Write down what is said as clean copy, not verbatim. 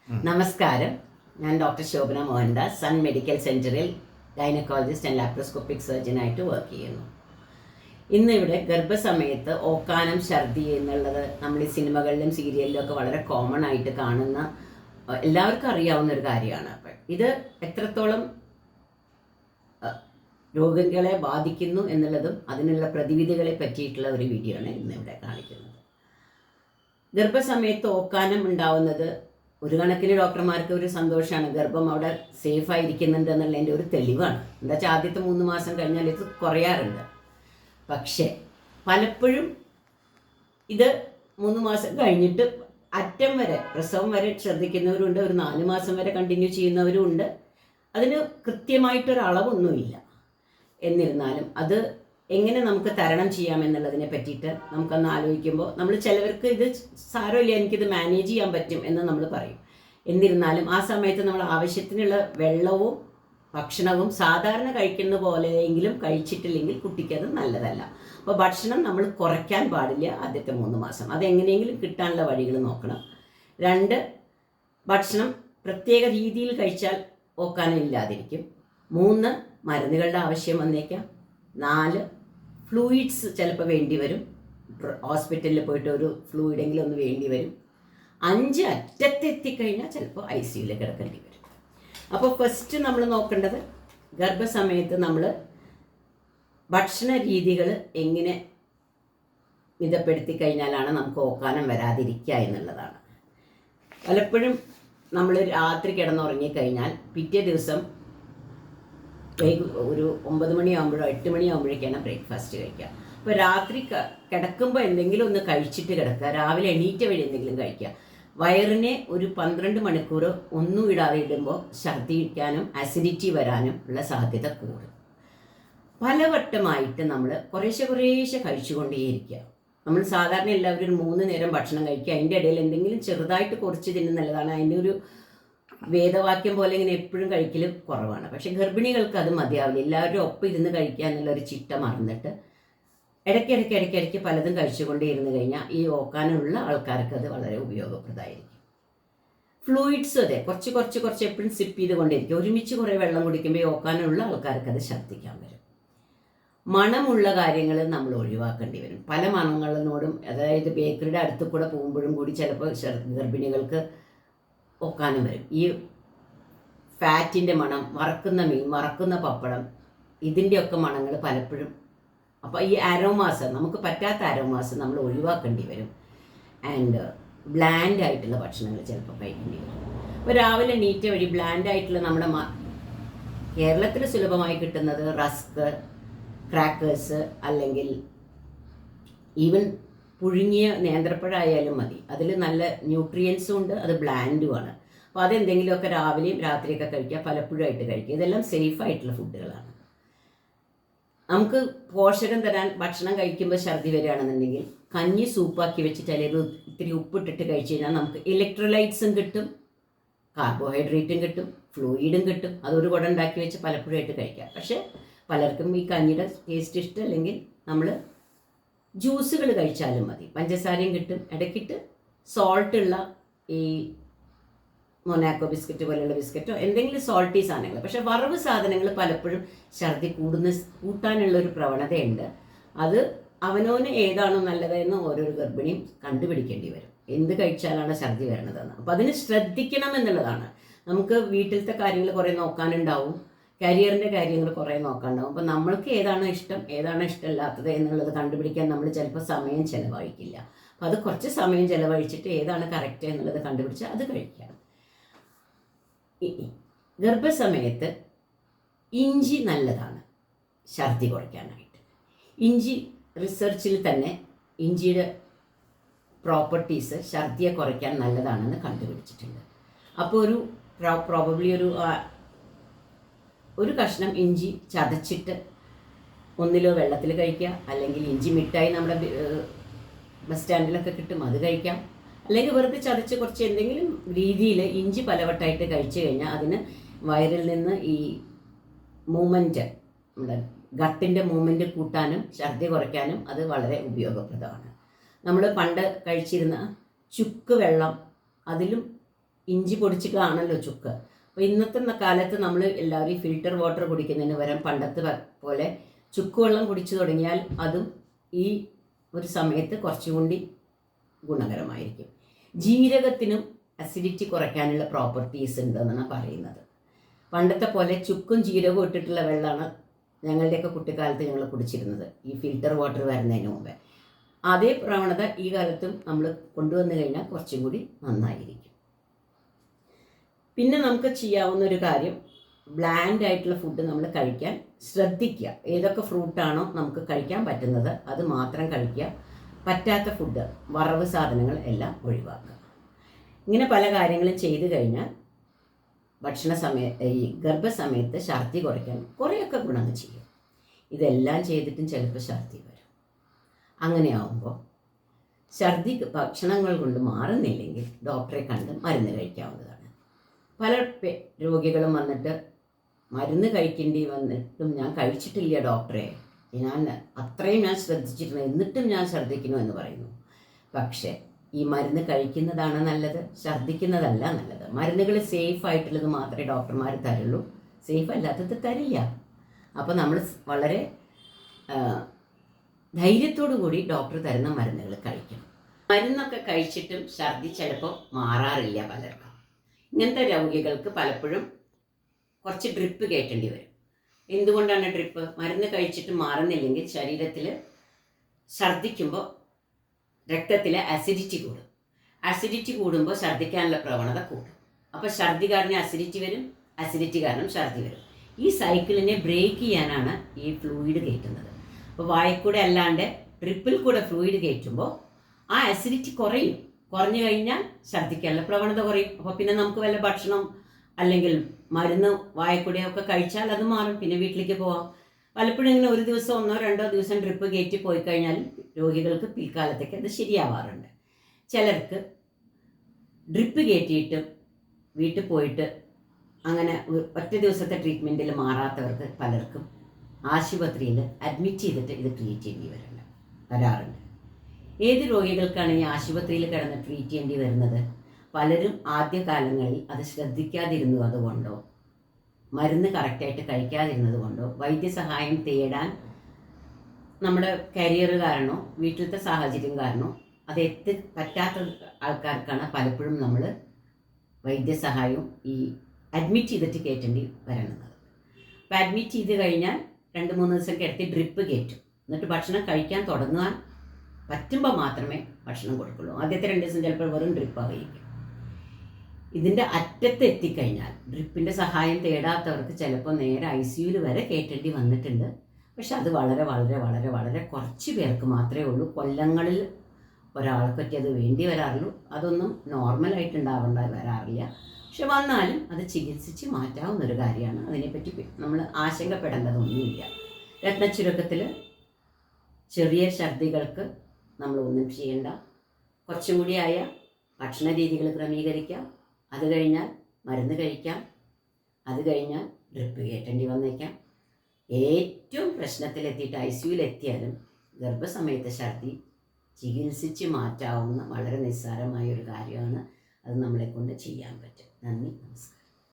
നമസ്കാരം. ഞാൻ doctor Shobhana Mohandas, Sun Medical സെൻറ്ററിൽ ഗൈനക്കോളജിസ്റ്റ് ആൻഡ് ലാപ്രോസ്കോപ്പിക് സർജനായിട്ട് വർക്ക് ചെയ്യുന്നു. ഇന്ന് ഇവിടെ ഗർഭസമയത്ത് ഓക്കാനം, ഛർദി എന്നുള്ളത് നമ്മൾ ഈ സിനിമകളിലും സീരിയലിലും ഒക്കെ വളരെ കോമൺ ആയിട്ട് കാണുന്ന, എല്ലാവർക്കും അറിയാവുന്ന ഒരു കാര്യമാണ്. അപ്പം ഇത് എത്രത്തോളം രോഗികളെ ബാധിക്കുന്നു എന്നുള്ളതും അതിനുള്ള പ്രതിവിധികളെ പറ്റിയിട്ടുള്ള ഒരു വീഡിയോ ആണ് ഇന്ന് ഇവിടെ കാണിക്കുന്നത്. ഗർഭസമയത്ത് ഓക്കാനം ഉണ്ടാവുന്നത് ഒരു കണക്കിന് ഡോക്ടർമാർക്ക് ഒരു സന്തോഷമാണ്. ഗർഭം അവിടെ സേഫ് ആയിരിക്കുന്നുണ്ട് എന്നുള്ളതിൻ്റെ ഒരു തെളിവാണ്. എന്താ വെച്ചാൽ ആദ്യത്തെ 3 മാസം കഴിഞ്ഞാൽ ഇത് കുറയാറുണ്ട്. പക്ഷേ പലപ്പോഴും ഇത് 3 മാസം കഴിഞ്ഞിട്ട് അറ്റം വരെ, പ്രസവം വരെ ശ്രദ്ധിക്കുന്നവരുണ്ട്, ഒരു 4 മാസം വരെ കണ്ടിന്യൂ ചെയ്യുന്നവരും ഉണ്ട്. അതിന് കൃത്യമായിട്ടൊരളവൊന്നുമില്ല. എന്നിരുന്നാലും അത് എങ്ങനെ നമുക്ക് തരണം ചെയ്യാമെന്നുള്ളതിനെ പറ്റിയിട്ട് നമുക്കൊന്ന് ആലോചിക്കുമ്പോൾ നമ്മൾ ചിലവർക്ക് ഇത് സാരമില്ല, എനിക്കിത് മാനേജ് ചെയ്യാൻ പറ്റും എന്ന് നമ്മൾ പറയും. എന്നിരുന്നാലും ആ സമയത്ത് നമ്മൾ ആവശ്യത്തിനുള്ള വെള്ളവും ഭക്ഷണവും സാധാരണ കഴിക്കുന്ന പോലെയെങ്കിലും കഴിച്ചിട്ടില്ലെങ്കിൽ കുട്ടിക്കത് നല്ലതല്ല. അപ്പോൾ ഭക്ഷണം നമ്മൾ കുറയ്ക്കാൻ പാടില്ല ആദ്യത്തെ 3 മാസം. അതെങ്ങനെയെങ്കിലും കിട്ടാനുള്ള വഴികൾ നോക്കണം. 2, ഭക്ഷണം പ്രത്യേക രീതിയിൽ കഴിച്ചാൽ ഓക്കാനം ഇല്ലാതിരിക്കും. 3, മരുന്നുകളുടെ ആവശ്യം വന്നേക്കാം. 4, ഫ്ലൂയിഡ്സ് ചിലപ്പോൾ വേണ്ടി വരും. ഹോസ്പിറ്റലിൽ പോയിട്ട് ഒരു ഫ്ലൂയിഡെങ്കിലും ഒന്ന് വേണ്ടി വരും. 5, അറ്റത്തെത്തിക്കഴിഞ്ഞാൽ ചിലപ്പോൾ ICUയിൽ കിടക്കേണ്ടി വരും. അപ്പോൾ ഫസ്റ്റ് നമ്മൾ നോക്കേണ്ടത് ഗർഭസമയത്ത് നമ്മൾ ഭക്ഷണ രീതികൾ എങ്ങനെ മിതപ്പെടുത്തി കഴിഞ്ഞാലാണ് നമുക്ക് ഓക്കാനം വരാതിരിക്കുക എന്നുള്ളതാണ്. പലപ്പോഴും നമ്മൾ രാത്രി കിടന്നുറങ്ങിക്കഴിഞ്ഞാൽ പിറ്റേ ദിവസം ഒരു 9 മണിയാകുമ്പോഴോ 8 മണിയാകുമ്പോഴേക്കാണ് ബ്രേക്ക്ഫാസ്റ്റ് കഴിക്കുക. അപ്പോൾ രാത്രി കിടക്കുമ്പോൾ എന്തെങ്കിലും ഒന്ന് കഴിച്ചിട്ട് കിടക്കുക, രാവിലെ എണീറ്റ വഴി എന്തെങ്കിലും കഴിക്കുക. വയറിനെ ഒരു 12 മണിക്കൂർ ഒന്നും ഇടാതെ ഇടുമ്പോൾ ഛർദ്ദിക്കാനും അസിഡിറ്റി വരാനും ഉള്ള സാധ്യത കൂടും. പലവട്ടമായിട്ട് നമ്മൾ കുറേശ്ശെ കഴിച്ചുകൊണ്ടേയിരിക്കുക. നമ്മൾ സാധാരണ എല്ലാവരും ഒരു 3 നേരം ഭക്ഷണം കഴിക്കുക, അതിൻ്റെ ഇടയിൽ എന്തെങ്കിലും ചെറുതായിട്ട് കുറച്ച് തിന്നുന്നത് നല്ലതാണ്. അതിൻ്റെ ഒരു വേദവാക്യം പോലെ ഇങ്ങനെ എപ്പോഴും കഴിക്കൽ കുറവാണ്. പക്ഷെ ഗർഭിണികൾക്ക് അത് മതിയാവില്ല. എല്ലാവരും ഒപ്പം ഇരുന്ന് കഴിക്കുക എന്നുള്ളൊരു ചിട്ട മറന്നിട്ട് ഇടയ്ക്കിടയ്ക്ക് പലതും കഴിച്ചുകൊണ്ടേ ഇരുന്ന് കഴിഞ്ഞാൽ ഈ ഓക്കാനുള്ള ആൾക്കാർക്ക് അത് വളരെ ഉപയോഗപ്രദമായിരിക്കും. ഫ്ലൂയിഡ്സ് അതെ, കുറച്ച് എപ്പോഴും സിപ്പ് ചെയ്തുകൊണ്ടിരിക്കും. ഒരുമിച്ച് കുറേ വെള്ളം കുടിക്കുമ്പോൾ ഈ ഓക്കാനുള്ള ആൾക്കാർക്ക് അത് ഛർദ്ദിക്കാൻ വരും. മണമുള്ള കാര്യങ്ങൾ നമ്മൾ ഒഴിവാക്കേണ്ടി വരും. പല മണങ്ങളിനോടും, അതായത് ബേക്കറിയുടെ അടുത്ത് കൂടെ പോകുമ്പോഴും കൂടി ചിലപ്പോൾ ഗർഭിണികൾക്ക് ഓക്കാനം വരും. ഈ ഫാറ്റിൻ്റെ മണം, വറക്കുന്ന മീൻ, വറക്കുന്ന പപ്പടം, ഇതിൻ്റെയൊക്കെ മണങ്ങൾ പലപ്പോഴും. അപ്പോൾ ഈ അരോമാസ്, നമുക്ക് പറ്റാത്ത അരോമാസ് നമ്മൾ ഒഴിവാക്കേണ്ടി വരും. ആൻഡ് ബ്ലാൻഡ് ആയിട്ടുള്ള ഭക്ഷണങ്ങൾ ചിലപ്പോൾ കഴിക്കേണ്ടി വരും. അപ്പോൾ രാവിലെ എണീറ്റ വഴി ബ്ലാൻഡ് ആയിട്ടുള്ള നമ്മുടെ കേരളത്തിൽ സുലഭമായി കിട്ടുന്നത് റസ്ക്, ക്രാക്കേഴ്സ്, അല്ലെങ്കിൽ ഈവൻ പുഴുങ്ങിയ നേന്ത്രപ്പഴമായാലും മതി. അതിൽ നല്ല ന്യൂട്രിയൻസും ഉണ്ട്, അത് ബ്ലാൻഡുമാണ്. അപ്പോൾ അതെന്തെങ്കിലുമൊക്കെ രാവിലെയും രാത്രിയൊക്കെ കഴിക്കുക, പലപ്പോഴായിട്ട് കഴിക്കുക. ഇതെല്ലാം സേഫ് ആയിട്ടുള്ള ഫുഡുകളാണ്. നമുക്ക് പോഷകം തരാൻ ഭക്ഷണം കഴിക്കുമ്പോൾ ഛർദി വരികയാണെന്നുണ്ടെങ്കിൽ കഞ്ഞി സൂപ്പാക്കി വെച്ചിട്ട് അല്ലെങ്കിൽ ഇത്തിരി ഉപ്പിട്ടിട്ട് കഴിച്ച് കഴിഞ്ഞാൽ നമുക്ക് ഇലക്ട്രോലൈറ്റ്സും കിട്ടും, കാർബോഹൈഡ്രേറ്റും കിട്ടും, ഫ്ലൂയിഡും കിട്ടും. അതൊരു കുടം ഉണ്ടാക്കി വെച്ച് പലപ്പോഴായിട്ട് കഴിക്കാം. പക്ഷേ പലർക്കും ഈ കഞ്ഞിയുടെ ടേസ്റ്റ് ഇഷ്ടം അല്ലെങ്കിൽ നമ്മൾ ജ്യൂസുകൾ കഴിച്ചാലും മതി. പഞ്ചസാരയും കിട്ടും. ഇടയ്ക്കിട്ട് സോൾട്ടുള്ള ഈ മൊനാക്കോ ബിസ്ക്കറ്റ് പോലെയുള്ള ബിസ്ക്കറ്റോ എന്തെങ്കിലും സോൾട്ടി സാധനങ്ങൾ. പക്ഷെ വറവ് സാധനങ്ങൾ പലപ്പോഴും ഛർദി കൂട്ടാനുള്ളൊരു പ്രവണതയുണ്ട്. അത് അവനവന് ഏതാണോ നല്ലതെന്ന് ഓരോ ഗർഭിണിയും കണ്ടുപിടിക്കേണ്ടി വരും, എന്ത് കഴിച്ചാലാണ് ഛർദി വരണതെന്ന്. അപ്പോൾ അതിന് ശ്രദ്ധിക്കണം എന്നുള്ളതാണ്. നമുക്ക് വീട്ടിലത്തെ കാര്യങ്ങൾ കുറേ നോക്കാനുണ്ടാവും, കരിയറിൻ്റെ കാര്യങ്ങൾ കുറേ നോക്കാനുണ്ടാവും. അപ്പോൾ നമ്മൾക്ക് ഏതാണോ ഇഷ്ടം, ഏതാണോ ഇഷ്ടമില്ലാത്തത് എന്നുള്ളത് കണ്ടുപിടിക്കാൻ നമ്മൾ ചിലപ്പോൾ സമയം ചിലവഴിക്കില്ല. അപ്പോൾ അത് കുറച്ച് സമയം ചിലവഴിച്ചിട്ട് ഏതാണ് കറക്റ്റ് എന്നുള്ളത് കണ്ടുപിടിച്ച് അത് കഴിക്കാം. ഗർഭസമയത്ത് ഇഞ്ചി നല്ലതാണ് ഛർദി കുറയ്ക്കാനായിട്ട്. ഇഞ്ചി റിസർച്ചിൽ തന്നെ ഇഞ്ചിയുടെ പ്രോപ്പർട്ടീസ് ഛർദിയെ കുറയ്ക്കാൻ നല്ലതാണെന്ന് കണ്ടുപിടിച്ചിട്ടുണ്ട്. അപ്പോൾ പ്രോബബ്ലി ഒരു കഷ്ണം ഇഞ്ചി ചതച്ചിട്ട് ഒന്നിലോ വെള്ളത്തിൽ കഴിക്കുക, അല്ലെങ്കിൽ ഇഞ്ചി മിഠായി നമ്മുടെ ബസ് സ്റ്റാൻഡിലൊക്കെ കിട്ടും, അത് കഴിക്കാം. അല്ലെങ്കിൽ വെറുതെ ചതച്ച് കുറച്ച് എന്തെങ്കിലും രീതിയിൽ ഇഞ്ചി പലവട്ടമായിട്ട് കഴിച്ചു കഴിഞ്ഞാൽ അതിന് വയറിൽ നിന്ന് ഈ മൂവ്മെൻറ്റ്, നമ്മുടെ ഗട്ടിൻ്റെ മൂവ്മെൻറ്റ് കൂട്ടാനും ഛർദി കുറയ്ക്കാനും അത് വളരെ ഉപയോഗപ്രദമാണ്. നമ്മൾ പണ്ട് കഴിച്ചിരുന്ന ചുക്ക് വെള്ളം, അതിലും ഇഞ്ചി പൊടിച്ചിട്ടാണല്ലോ ചുക്ക്. അപ്പോൾ ഇന്നത്തെ കാലത്ത് നമ്മൾ എല്ലാവരും ഫിൽറ്റർ വാട്ടർ കുടിക്കുന്നതിന് പകരം പണ്ടത്തെ പോലെ ചുക്ക് വെള്ളം കുടിച്ചു തുടങ്ങിയാൽ അതും ഈ ഒരു സമയത്ത് കുറച്ചുകൂടി ഗുണകരമായിരിക്കും. ജീരകത്തിനും അസിഡിറ്റി കുറയ്ക്കാനുള്ള പ്രോപ്പർട്ടീസ് ഉണ്ടെന്നാണ് പറയുന്നത്. പണ്ടത്തെ പോലെ ചുക്കും ജീരകവും ഇട്ടിട്ടുള്ള വെള്ളമാണ് ഞങ്ങളുടെയൊക്കെ കുട്ടിക്കാലത്ത് ഞങ്ങൾ കുടിച്ചിരുന്നത്, ഈ ഫിൽറ്റർ വാട്ടർ വരുന്നതിന് മുമ്പേ. അതേ പ്രവണത ഈ കാലത്തും നമ്മൾ കൊണ്ടുവന്നു കഴിഞ്ഞാൽ കുറച്ചും കൂടി നന്നായിരിക്കും. പിന്നെ നമുക്ക് ചെയ്യാവുന്ന ഒരു കാര്യം, ബ്ലാൻഡ് ആയിട്ടുള്ള ഫുഡ് നമ്മൾ കഴിക്കാൻ ശ്രദ്ധിക്കുക. ഏതൊക്കെ ഫ്രൂട്ടാണോ നമുക്ക് കഴിക്കാൻ പറ്റുന്നത് അത് മാത്രം കഴിക്കുക. പറ്റാത്ത ഫുഡ്, വറവ് സാധനങ്ങൾ എല്ലാം ഒഴിവാക്കുക. ഇങ്ങനെ പല കാര്യങ്ങളും ചെയ്തു കഴിഞ്ഞാൽ ഈ ഗർഭസമയത്ത് ഛർദി കുറയ്ക്കാൻ കുറേയൊക്കെ ഗുണങ്ങൾ ചെയ്യും. ഇതെല്ലാം ചെയ്തിട്ടും ചിലപ്പോൾ ഛർദി വരും. അങ്ങനെയാവുമ്പോൾ ഛർദി ഭക്ഷണങ്ങൾ കൊണ്ട് മാറുന്നില്ലെങ്കിൽ ഡോക്ടറെ കണ്ട് മരുന്ന് കഴിക്കാവുന്നതാണ്. പല രോഗികളും വന്നിട്ട് മരുന്ന് കഴിക്കേണ്ടി വന്നിട്ടും ഞാൻ കഴിച്ചിട്ടില്ല ഡോക്ടറെ, അത്രയും ഞാൻ ശ്രദ്ധിച്ചിട്ടുണ്ട്, എന്നിട്ടും ഞാൻ ഛർദ്ദിക്കുന്നു എന്ന് പറയുന്നു. പക്ഷേ ഈ മരുന്ന് കഴിക്കുന്നതാണ് നല്ലത്, ഛർദ്ദിക്കുന്നതല്ല നല്ലത്. മരുന്നുകൾ സേഫ് ആയിട്ടുള്ളത് മാത്രമേ ഡോക്ടർമാർ തരുള്ളൂ, സേഫ് അല്ലാത്തത് തരില്ല. അപ്പോൾ നമ്മൾ വളരെ ധൈര്യത്തോടു കൂടി ഡോക്ടർ തരുന്ന മരുന്നുകൾ കഴിക്കണം. മരുന്നൊക്കെ കഴിച്ചിട്ടും ഛർദി ചിലപ്പോൾ മാറാറില്ല പലർക്കും. ഇങ്ങനത്തെ രോഗികൾക്ക് പലപ്പോഴും കുറച്ച് ഡ്രിപ്പ് കയറ്റേണ്ടി വരും. എന്തുകൊണ്ടാണ് ഡ്രിപ്പ്? മരുന്ന് കഴിച്ചിട്ട് മാറുന്നില്ലെങ്കിൽ ശരീരത്തിൽ ഛർദ്ദിക്കുമ്പോൾ രക്തത്തിലെ അസിഡിറ്റി കൂടും. അസിഡിറ്റി കൂടുമ്പോൾ ഛർദ്ദിക്കാനുള്ള പ്രവണത കൂടും. അപ്പോൾ ഛർദി കാരണം അസിഡിറ്റി വരും, അസിഡിറ്റി കാരണം ഛർദി വരും. ഈ സൈക്കിളിനെ ബ്രേക്ക് ചെയ്യാനാണ് ഈ ഫ്ലൂയിഡ് കയറ്റുന്നത്. അപ്പോൾ വായക്കൂടെ അല്ലാണ്ട് ഡ്രിപ്പിൽ കൂടെ ഫ്ലൂയിഡ് കയറ്റുമ്പോൾ ആ അസിഡിറ്റി കുറഞ്ഞു കഴിഞ്ഞാൽ ഛർദ്ദിക്കാനുള്ള പ്രവണത കുറയും. അപ്പോൾ പിന്നെ നമുക്ക് വല്ല ഭക്ഷണം അല്ലെങ്കിൽ മരുന്ന് വായക്കൂടെയൊക്കെ കഴിച്ചാൽ അത് മാറും, പിന്നെ വീട്ടിലേക്ക് പോവാം. പലപ്പോഴും ഇങ്ങനെ ഒരു ദിവസം 1-2 ദിവസം ഡ്രിപ്പ് കയറ്റി പോയി കഴിഞ്ഞാൽ രോഗികൾക്ക് പിൽക്കാലത്തേക്ക് അത് ശരിയാവാറുണ്ട്. ചിലർക്ക് ഡ്രിപ്പ് കയറ്റിയിട്ട് വീട്ടിൽ പോയിട്ട് അങ്ങനെ ഒറ്റ ദിവസത്തെ ട്രീറ്റ്മെൻറ്റിൽ മാറാത്തവർക്ക് പലർക്കും ആശുപത്രിയിൽ അഡ്മിറ്റ് ചെയ്തിട്ട് ഇത് ട്രീറ്റ് ചെയ്യേണ്ടി വരാറുണ്ട്. ഏത് രോഗികൾക്കാണ് ഈ ആശുപത്രിയിൽ കിടന്ന് ട്രീറ്റ് ചെയ്യേണ്ടി വരുന്നത്? പലരും ആദ്യകാലങ്ങളിൽ അത് ശ്രദ്ധിക്കാതിരുന്നു അതുകൊണ്ടോ മരുന്ന് കറക്റ്റായിട്ട് കഴിക്കാതിരുന്നത് കൊണ്ടോ വൈദ്യസഹായം തേടാൻ നമ്മുടെ കരിയർ കാരണോ വീട്ടിലത്തെ സാഹചര്യം കാരണോ അത് പറ്റാത്ത ആൾക്കാർക്കാണ് പലപ്പോഴും നമ്മൾ വൈദ്യസഹായവും ഈ അഡ്മിറ്റ് ചെയ്തിട്ട് കയറ്റേണ്ടി വരുന്നത്. അപ്പോൾ അഡ്മിറ്റ് ചെയ്ത് കഴിഞ്ഞാൽ 2-3 ദിവസം കിടത്തി ഡ്രിപ്പ് കയറ്റും. എന്നിട്ട് ഭക്ഷണം കഴിക്കാൻ തുടങ്ങാൻ പറ്റുമ്പോൾ മാത്രമേ ഭക്ഷണം കൊടുക്കുള്ളൂ. ആദ്യത്തെ 2 ദിവസം ചിലപ്പോൾ വെറും ഡ്രിപ്പായിരിക്കും. ഇതിൻ്റെ അറ്റത്ത് എത്തിക്കഴിഞ്ഞാൽ ഡ്രിപ്പിൻ്റെ സഹായം തേടാത്തവർക്ക് ചിലപ്പോൾ നേരെ ICUവിൽ വരെ കയറ്റേണ്ടി വന്നിട്ടുണ്ട്. പക്ഷെ അത് വളരെ വളരെ വളരെ വളരെ കുറച്ച് പേർക്ക് മാത്രമേ ഉള്ളൂ. കൊല്ലങ്ങളിൽ ഒരാൾക്കൊക്കെ അത് വേണ്ടി വരാറുള്ളൂ. അതൊന്നും നോർമലായിട്ട് വരാറില്ല. പക്ഷെ വന്നാലും അത് ചികിത്സിച്ച് മാറ്റാവുന്നൊരു കാര്യമാണ്. അതിനെപ്പറ്റി നമ്മൾ ആശങ്കപ്പെടേണ്ടതൊന്നുമില്ല. രത്നച്ചുരുക്കത്തിൽ ചെറിയ ഛർദികൾക്ക് നമ്മളൊന്നും ചെയ്യേണ്ട. കുറച്ചും കൂടിയായ ഭക്ഷണ രീതികൾ ക്രമീകരിക്കാം. അത് കഴിഞ്ഞാൽ മരുന്ന് കഴിക്കാം. അത് കഴിഞ്ഞാൽ ഡ്രിപ്പ് കയറ്റേണ്ടി വന്നേക്കാം. ഏറ്റവും പ്രശ്നത്തിലെത്തിയിട്ട് ICUവിലെത്തിയാലും ഗർഭസമയത്തെ ഛർദി ചികിത്സിച്ച് മാറ്റാവുന്ന വളരെ നിസ്സാരമായ ഒരു കാര്യമാണ്. അത് നമ്മളെ കൊണ്ട് ചെയ്യാൻ പറ്റും. നന്ദി, നമസ്കാരം.